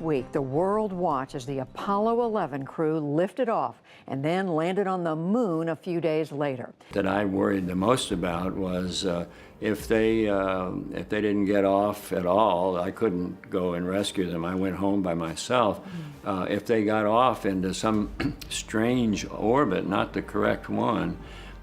Week, the world watched as the Apollo 11 crew lifted off and then landed on the moon a few days later. That I worried the most about was if they didn't get off at all, I couldn't go and rescue them. I went home by myself. If they got off into some strange orbit, not the correct one,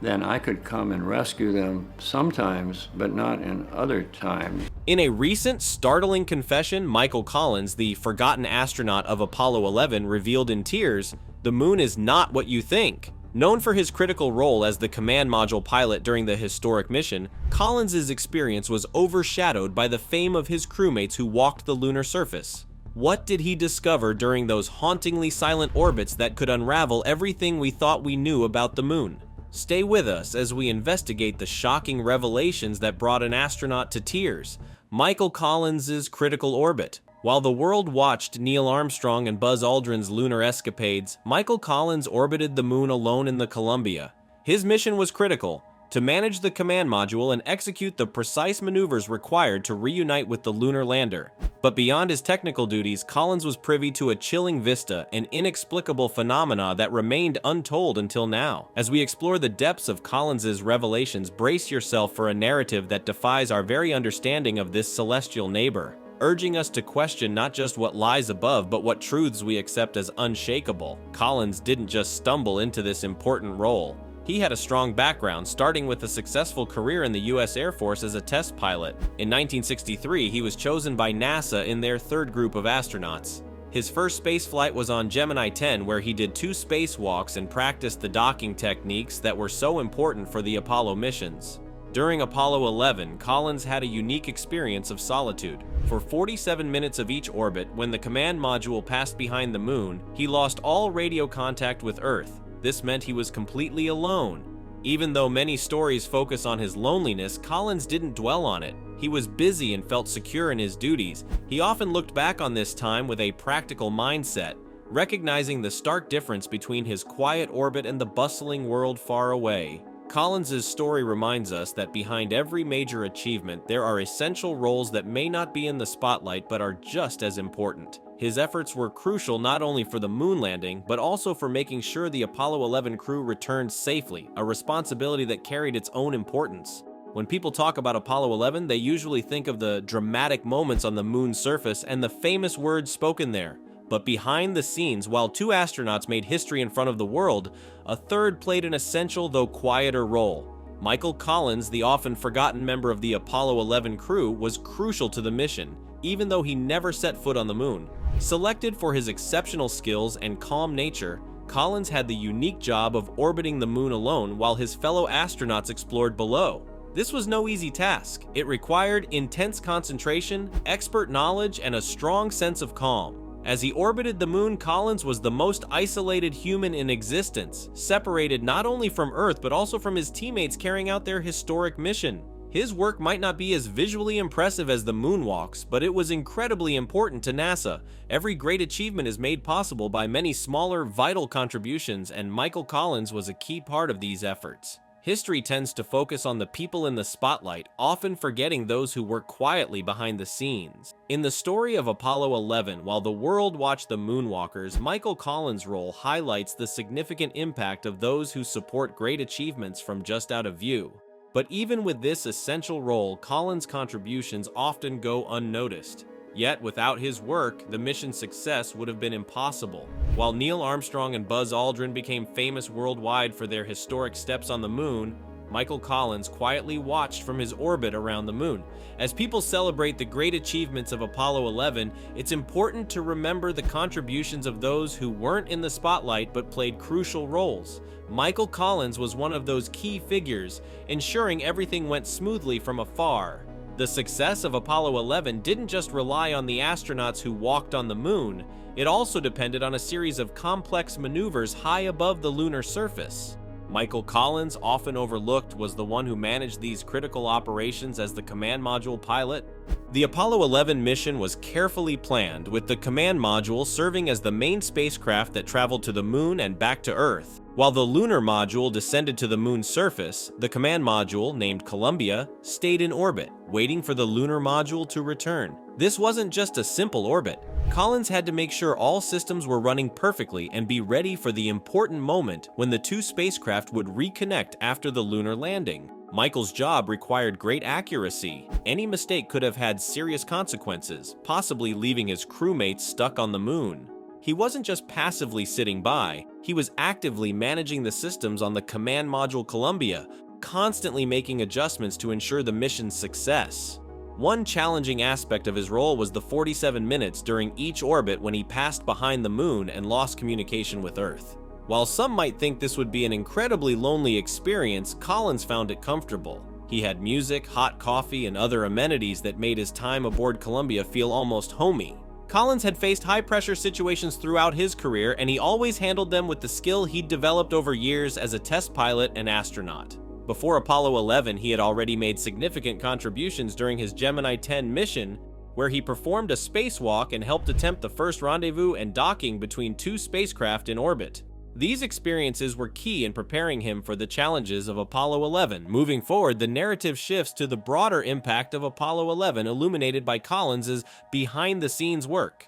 then I could come and rescue them sometimes, but not in other times. In a recent startling confession, Michael Collins, the forgotten astronaut of Apollo 11, revealed in tears, "The moon is not what you think." Known for his critical role as the command module pilot during the historic mission, Collins' experience was overshadowed by the fame of his crewmates who walked the lunar surface. What did he discover during those hauntingly silent orbits that could unravel everything we thought we knew about the moon? Stay with us as we investigate the shocking revelations that brought an astronaut to tears. Michael Collins' critical orbit. While the world watched Neil Armstrong and Buzz Aldrin's lunar escapades, Michael Collins orbited the moon alone in the Columbia. His mission was critical: to manage the command module and execute the precise maneuvers required to reunite with the lunar lander. But beyond his technical duties, Collins was privy to a chilling vista, an inexplicable phenomena that remained untold until now. As we explore the depths of Collins' revelations, brace yourself for a narrative that defies our very understanding of this celestial neighbor, urging us to question not just what lies above, but what truths we accept as unshakable. Collins didn't just stumble into this important role. He had a strong background, starting with a successful career in the U.S. Air Force as a test pilot. In 1963, he was chosen by NASA in their third group of astronauts. His first space flight was on Gemini 10, where he did 2 spacewalks and practiced the docking techniques that were so important for the Apollo missions. During Apollo 11, Collins had a unique experience of solitude. For 47 minutes of each orbit, when the command module passed behind the moon, he lost all radio contact with Earth. This meant he was completely alone. Even though many stories focus on his loneliness, Collins didn't dwell on it. He was busy and felt secure in his duties. He often looked back on this time with a practical mindset, recognizing the stark difference between his quiet orbit and the bustling world far away. Collins' story reminds us that behind every major achievement, there are essential roles that may not be in the spotlight but are just as important. His efforts were crucial not only for the moon landing, but also for making sure the Apollo 11 crew returned safely, a responsibility that carried its own importance. When people talk about Apollo 11, they usually think of the dramatic moments on the moon's surface and the famous words spoken there. But behind the scenes, while 2 astronauts made history in front of the world, a third played an essential though quieter role. Michael Collins, the often forgotten member of the Apollo 11 crew, was crucial to the mission, even though he never set foot on the moon. Selected for his exceptional skills and calm nature, Collins had the unique job of orbiting the moon alone while his fellow astronauts explored below. This was no easy task. It required intense concentration, expert knowledge, and a strong sense of calm. As he orbited the moon, Collins was the most isolated human in existence, separated not only from Earth but also from his teammates carrying out their historic mission. His work might not be as visually impressive as the moonwalks, but it was incredibly important to NASA. Every great achievement is made possible by many smaller, vital contributions, and Michael Collins was a key part of these efforts. History tends to focus on the people in the spotlight, often forgetting those who work quietly behind the scenes. In the story of Apollo 11, while the world watched the moonwalkers, Michael Collins' role highlights the significant impact of those who support great achievements from just out of view. But even with this essential role, Collins' contributions often go unnoticed. Yet, without his work, the mission's success would have been impossible. While Neil Armstrong and Buzz Aldrin became famous worldwide for their historic steps on the moon, Michael Collins quietly watched from his orbit around the moon. As people celebrate the great achievements of Apollo 11, it's important to remember the contributions of those who weren't in the spotlight but played crucial roles. Michael Collins was one of those key figures, ensuring everything went smoothly from afar. The success of Apollo 11 didn't just rely on the astronauts who walked on the moon, it also depended on a series of complex maneuvers high above the lunar surface. Michael Collins, often overlooked, was the one who managed these critical operations as the command module pilot. The Apollo 11 mission was carefully planned, with the command module serving as the main spacecraft that traveled to the moon and back to Earth. While the lunar module descended to the moon's surface, the command module, named Columbia, stayed in orbit, waiting for the lunar module to return. This wasn't just a simple orbit. Collins had to make sure all systems were running perfectly and be ready for the important moment when the two spacecraft would reconnect after the lunar landing. Michael's job required great accuracy. Any mistake could have had serious consequences, possibly leaving his crewmates stuck on the moon. He wasn't just passively sitting by, he was actively managing the systems on the command module Columbia, constantly making adjustments to ensure the mission's success. One challenging aspect of his role was the 47 minutes during each orbit when he passed behind the moon and lost communication with Earth. While some might think this would be an incredibly lonely experience, Collins found it comfortable. He had music, hot coffee, and other amenities that made his time aboard Columbia feel almost homey. Collins had faced high-pressure situations throughout his career, and he always handled them with the skill he'd developed over years as a test pilot and astronaut. Before Apollo 11, he had already made significant contributions during his Gemini 10 mission, where he performed a spacewalk and helped attempt the first rendezvous and docking between two spacecraft in orbit. These experiences were key in preparing him for the challenges of Apollo 11. Moving forward, the narrative shifts to the broader impact of Apollo 11, illuminated by Collins' behind-the-scenes work.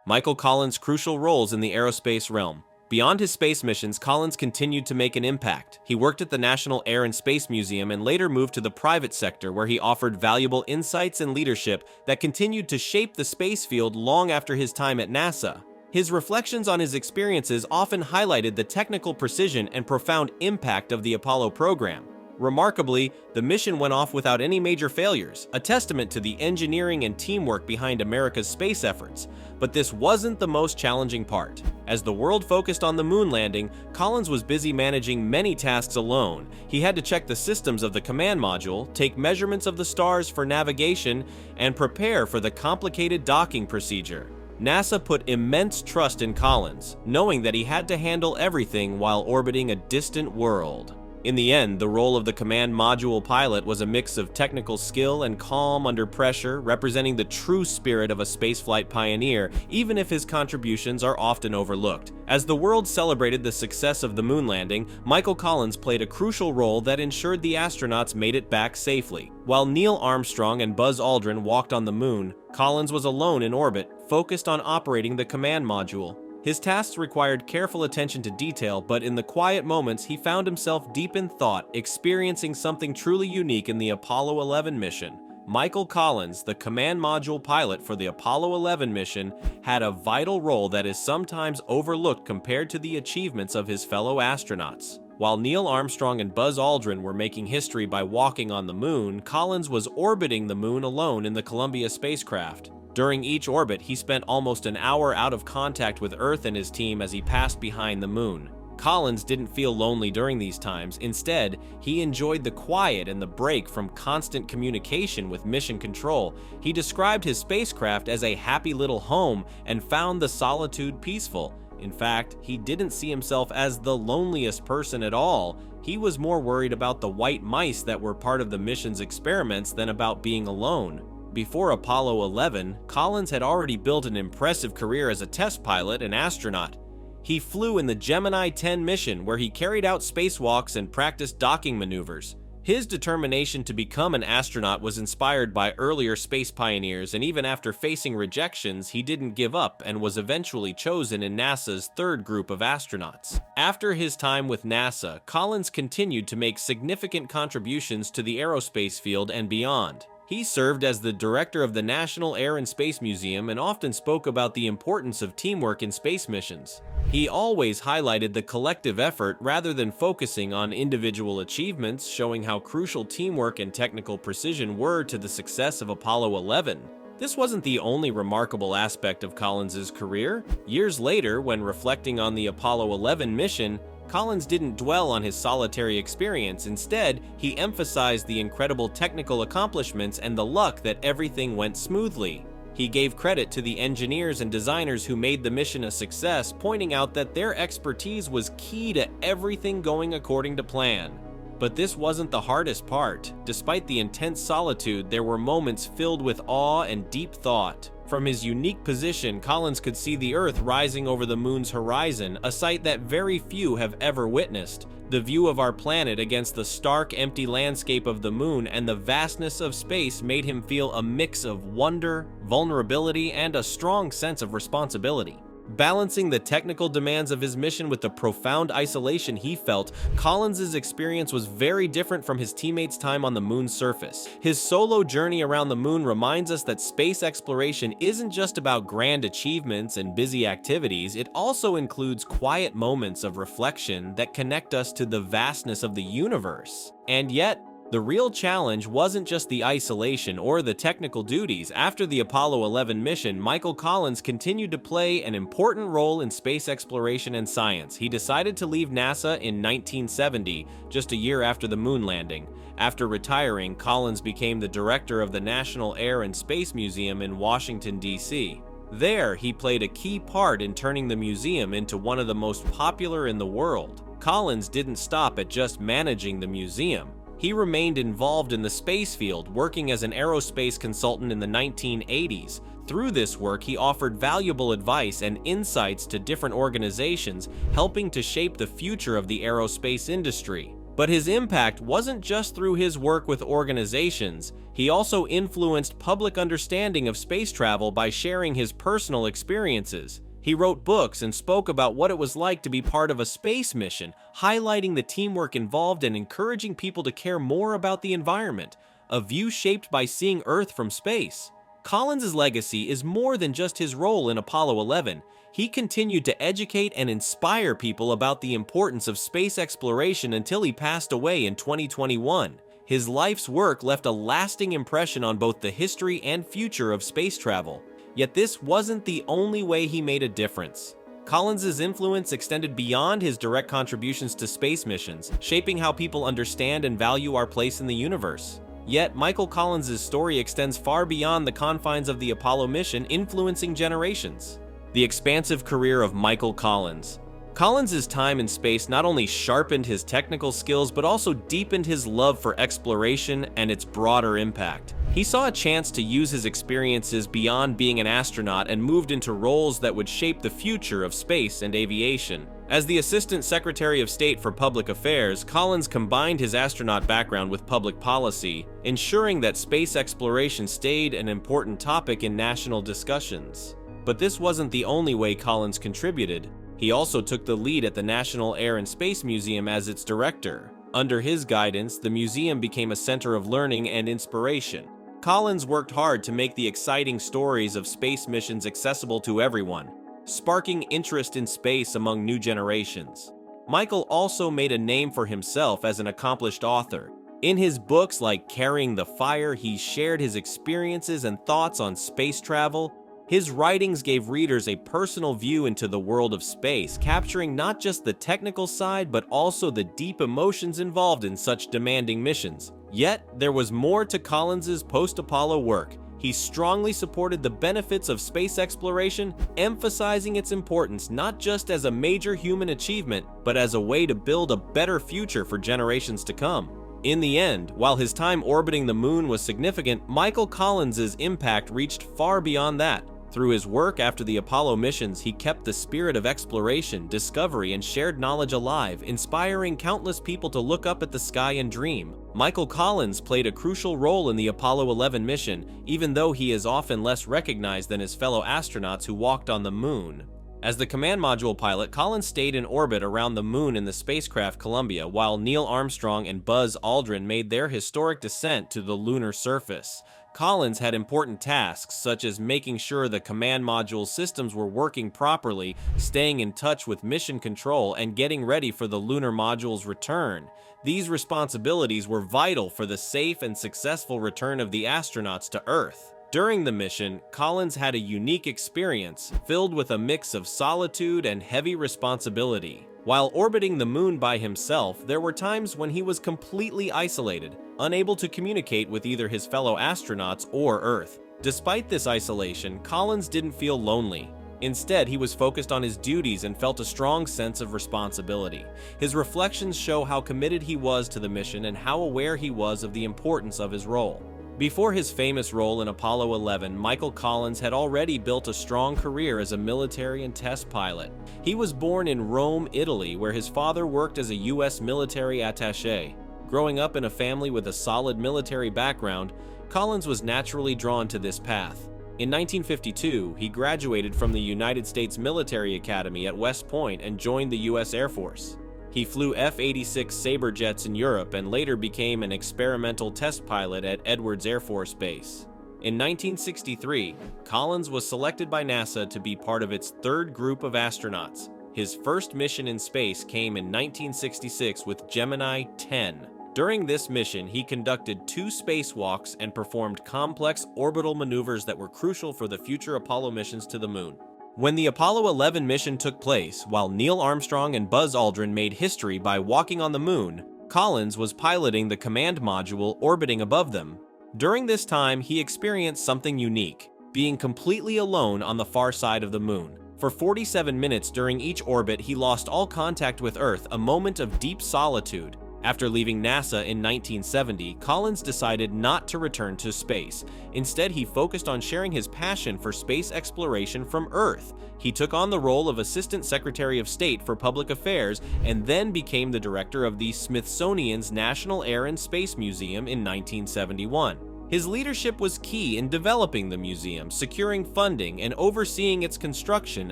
Michael Collins' crucial roles in the aerospace realm. Beyond his space missions, Collins continued to make an impact. He worked at the National Air and Space Museum and later moved to the private sector, where he offered valuable insights and leadership that continued to shape the space field long after his time at NASA. His reflections on his experiences often highlighted the technical precision and profound impact of the Apollo program. Remarkably, the mission went off without any major failures, a testament to the engineering and teamwork behind America's space efforts. But this wasn't the most challenging part. As the world focused on the moon landing, Collins was busy managing many tasks alone. He had to check the systems of the command module, take measurements of the stars for navigation, and prepare for the complicated docking procedure. NASA put immense trust in Collins, knowing that he had to handle everything while orbiting a distant world. In the end, the role of the command module pilot was a mix of technical skill and calm under pressure, representing the true spirit of a spaceflight pioneer, even if his contributions are often overlooked. As the world celebrated the success of the moon landing, Michael Collins played a crucial role that ensured the astronauts made it back safely. While Neil Armstrong and Buzz Aldrin walked on the moon, Collins was alone in orbit, focused on operating the command module. His tasks required careful attention to detail, but in the quiet moments, he found himself deep in thought, experiencing something truly unique in the Apollo 11 mission. Michael Collins, the command module pilot for the Apollo 11 mission, had a vital role that is sometimes overlooked compared to the achievements of his fellow astronauts. While Neil Armstrong and Buzz Aldrin were making history by walking on the moon, Collins was orbiting the moon alone in the Columbia spacecraft. During each orbit, he spent almost an hour out of contact with Earth and his team as he passed behind the moon. Collins didn't feel lonely during these times. Instead, he enjoyed the quiet and the break from constant communication with mission control. He described his spacecraft as a happy little home and found the solitude peaceful. In fact, he didn't see himself as the loneliest person at all. He was more worried about the white mice that were part of the mission's experiments than about being alone. Before Apollo 11, Collins had already built an impressive career as a test pilot and astronaut. He flew in the Gemini 10 mission, where he carried out spacewalks and practiced docking maneuvers. His determination to become an astronaut was inspired by earlier space pioneers, and even after facing rejections, he didn't give up and was eventually chosen in NASA's third group of astronauts. After his time with NASA, Collins continued to make significant contributions to the aerospace field and beyond. He served as the director of the National Air and Space Museum and often spoke about the importance of teamwork in space missions. He always highlighted the collective effort rather than focusing on individual achievements, showing how crucial teamwork and technical precision were to the success of Apollo 11. This wasn't the only remarkable aspect of Collins' career. Years later, when reflecting on the Apollo 11 mission, Collins didn't dwell on his solitary experience. Instead, he emphasized the incredible technical accomplishments and the luck that everything went smoothly. He gave credit to the engineers and designers who made the mission a success, pointing out that their expertise was key to everything going according to plan. But this wasn't the hardest part. Despite the intense solitude, there were moments filled with awe and deep thought. From his unique position, Collins could see the Earth rising over the moon's horizon, a sight that very few have ever witnessed. The view of our planet against the stark, empty landscape of the moon and the vastness of space made him feel a mix of wonder, vulnerability, and a strong sense of responsibility. Balancing the technical demands of his mission with the profound isolation he felt, Collins's experience was very different from his teammates' time on the moon's surface. His solo journey around the moon reminds us that space exploration isn't just about grand achievements and busy activities, it also includes quiet moments of reflection that connect us to the vastness of the universe. And yet, the real challenge wasn't just the isolation or the technical duties. After the Apollo 11 mission, Michael Collins continued to play an important role in space exploration and science. He decided to leave NASA in 1970, just a year after the moon landing. After retiring, Collins became the director of the National Air and Space Museum in Washington, D.C. There, he played a key part in turning the museum into one of the most popular in the world. Collins didn't stop at just managing the museum. He remained involved in the space field, working as an aerospace consultant in the 1980s. Through this work, he offered valuable advice and insights to different organizations, helping to shape the future of the aerospace industry. But his impact wasn't just through his work with organizations. He also influenced public understanding of space travel by sharing his personal experiences. He wrote books and spoke about what it was like to be part of a space mission, highlighting the teamwork involved and encouraging people to care more about the environment, a view shaped by seeing Earth from space. Collins's legacy is more than just his role in Apollo 11. He continued to educate and inspire people about the importance of space exploration until he passed away in 2021. His life's work left a lasting impression on both the history and future of space travel. Yet this wasn't the only way he made a difference. Collins's influence extended beyond his direct contributions to space missions, shaping how people understand and value our place in the universe. Yet, Michael Collins's story extends far beyond the confines of the Apollo mission, influencing generations. The expansive career of Michael Collins. Collins's time in space not only sharpened his technical skills, but also deepened his love for exploration and its broader impact. He saw a chance to use his experiences beyond being an astronaut and moved into roles that would shape the future of space and aviation. As the Assistant Secretary of State for Public Affairs, Collins combined his astronaut background with public policy, ensuring that space exploration stayed an important topic in national discussions. But this wasn't the only way Collins contributed. He also took the lead at the National Air and Space Museum as its director. Under his guidance, the museum became a center of learning and inspiration. Collins worked hard to make the exciting stories of space missions accessible to everyone, sparking interest in space among new generations. Michael also made a name for himself as an accomplished author. In his books like Carrying the Fire, he shared his experiences and thoughts on space travel. His writings gave readers a personal view into the world of space, capturing not just the technical side, but also the deep emotions involved in such demanding missions. Yet, there was more to Collins's post-Apollo work. He strongly supported the benefits of space exploration, emphasizing its importance not just as a major human achievement, but as a way to build a better future for generations to come. In the end, while his time orbiting the moon was significant, Michael Collins's impact reached far beyond that. Through his work after the Apollo missions, he kept the spirit of exploration, discovery, and shared knowledge alive, inspiring countless people to look up at the sky and dream. Michael Collins played a crucial role in the Apollo 11 mission, even though he is often less recognized than his fellow astronauts who walked on the moon. As the command module pilot, Collins stayed in orbit around the moon in the spacecraft Columbia, while Neil Armstrong and Buzz Aldrin made their historic descent to the lunar surface. Collins had important tasks, such as making sure the command module systems were working properly, staying in touch with mission control, and getting ready for the lunar module's return. These responsibilities were vital for the safe and successful return of the astronauts to Earth. During the mission, Collins had a unique experience, filled with a mix of solitude and heavy responsibility. While orbiting the moon by himself, there were times when he was completely isolated, unable to communicate with either his fellow astronauts or Earth. Despite this isolation, Collins didn't feel lonely. Instead, he was focused on his duties and felt a strong sense of responsibility. His reflections show how committed he was to the mission and how aware he was of the importance of his role. Before his famous role in Apollo 11, Michael Collins had already built a strong career as a military and test pilot. He was born in Rome, Italy, where his father worked as a U.S. military attaché. Growing up in a family with a solid military background, Collins was naturally drawn to this path. In 1952, he graduated from the United States Military Academy at West Point and joined the U.S. Air Force. He flew F-86 Sabre jets in Europe and later became an experimental test pilot at Edwards Air Force Base. In 1963, Collins was selected by NASA to be part of its third group of astronauts. His first mission in space came in 1966 with Gemini 10. During this mission, he conducted 2 spacewalks and performed complex orbital maneuvers that were crucial for the future Apollo missions to the moon. When the Apollo 11 mission took place, while Neil Armstrong and Buzz Aldrin made history by walking on the moon, Collins was piloting the command module orbiting above them. During this time, he experienced something unique, being completely alone on the far side of the moon. For 47 minutes during each orbit, he lost all contact with Earth, a moment of deep solitude. After leaving NASA in 1970, Collins decided not to return to space. Instead, he focused on sharing his passion for space exploration from Earth. He took on the role of Assistant Secretary of State for Public Affairs and then became the director of the Smithsonian's National Air and Space Museum in 1971. His leadership was key in developing the museum, securing funding, and overseeing its construction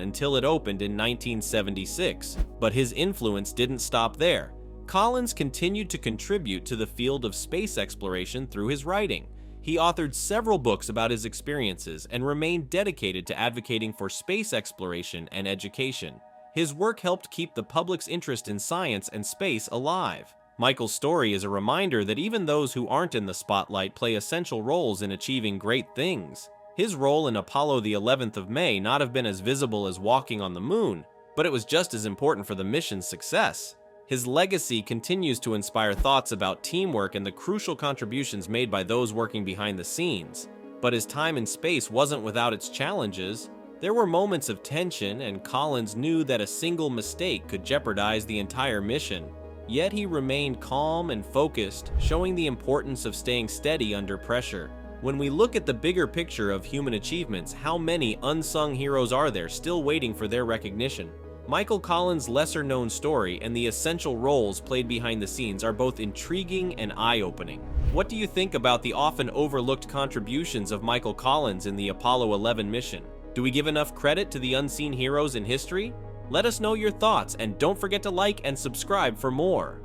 until it opened in 1976. But his influence didn't stop there. Collins continued to contribute to the field of space exploration through his writing. He authored several books about his experiences and remained dedicated to advocating for space exploration and education. His work helped keep the public's interest in science and space alive. Michael's story is a reminder that even those who aren't in the spotlight play essential roles in achieving great things. His role in Apollo the 11th of May may not have been as visible as walking on the moon, but it was just as important for the mission's success. His legacy continues to inspire thoughts about teamwork and the crucial contributions made by those working behind the scenes. But his time in space wasn't without its challenges. There were moments of tension, and Collins knew that a single mistake could jeopardize the entire mission. Yet he remained calm and focused, showing the importance of staying steady under pressure. When we look at the bigger picture of human achievements, how many unsung heroes are there still waiting for their recognition? Michael Collins' lesser-known story and the essential roles played behind the scenes are both intriguing and eye-opening. What do you think about the often overlooked contributions of Michael Collins in the Apollo 11 mission? Do we give enough credit to the unseen heroes in history? Let us know your thoughts, and don't forget to like and subscribe for more.